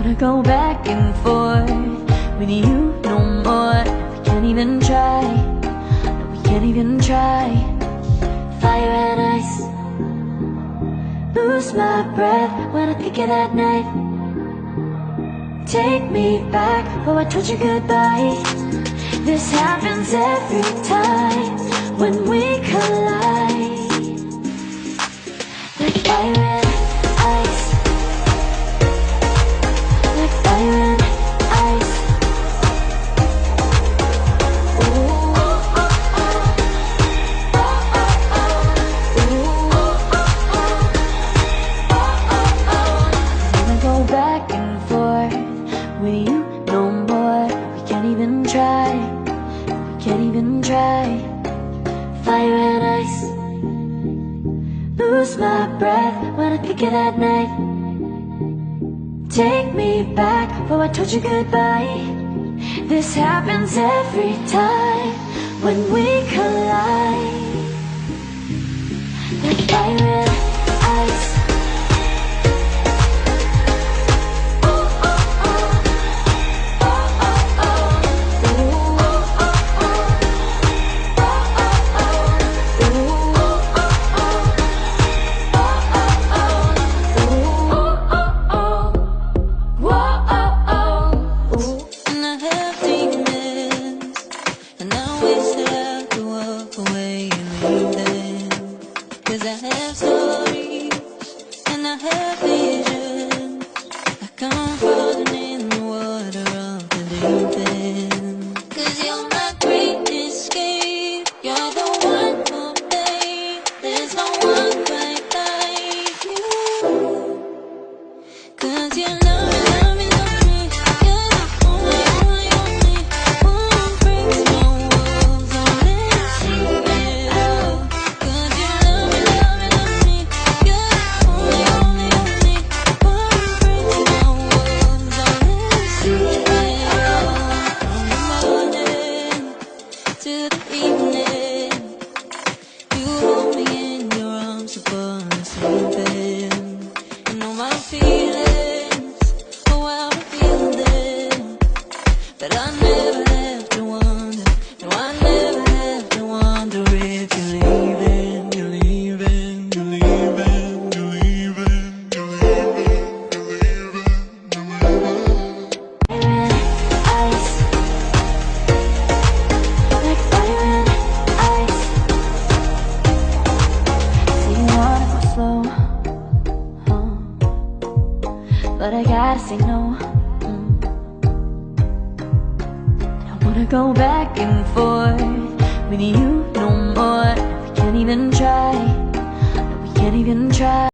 wanna go back and forth with you no more. We can't even try, no, we can't even try. Fire and ice, lose my breath when I think of that night. Take me back, oh I told you goodbye. This happens every time when we collide. Like fire and ice, like fire and ice. Ooh, oh, oh, oh. Oh, oh, oh. Ooh, oh, oh, oh. Oh, oh, oh. I wanna go back and forth with you no more. We can't even try, we can't even try. Fire and ice, lose my breath when I think of that night. Take me back, oh I told you goodbye. This happens every time when we collide. Like fire and ice. Oh, oh, oh. Oh, oh, oh. Ooh, oh, oh, oh. Oh, oh, oh. Ooh, oh, oh, oh. And I have demons, and I wish that I could walk away and leave them. 'Cause I have stories, and I have visions, like I'm falling in the water of the deep end. 'Cause you're my great escape, you're the one for me. There's no one quite like you. 'Cause you love me, love me, love me. You're the only, only, only one breaks my walls, unless you will. 'Cause you love me, love me, love me. You're the only, only, only one breaks my walls, unless you will. From the morning to the evening, you hold me in your arms upon the sleeping. You know my feelings, oh how I feel them. But I never have to wonder, no I never have to wonder if you're leaving, you're leaving, you're leaving, you're leaving, you're leaving, you're leaving, you're leaving. Fire and ice, like fire and ice. Say you wanna go slow, but I gotta say no. I wanna go back and forth with you no more. We can't even try, no, we can't even try.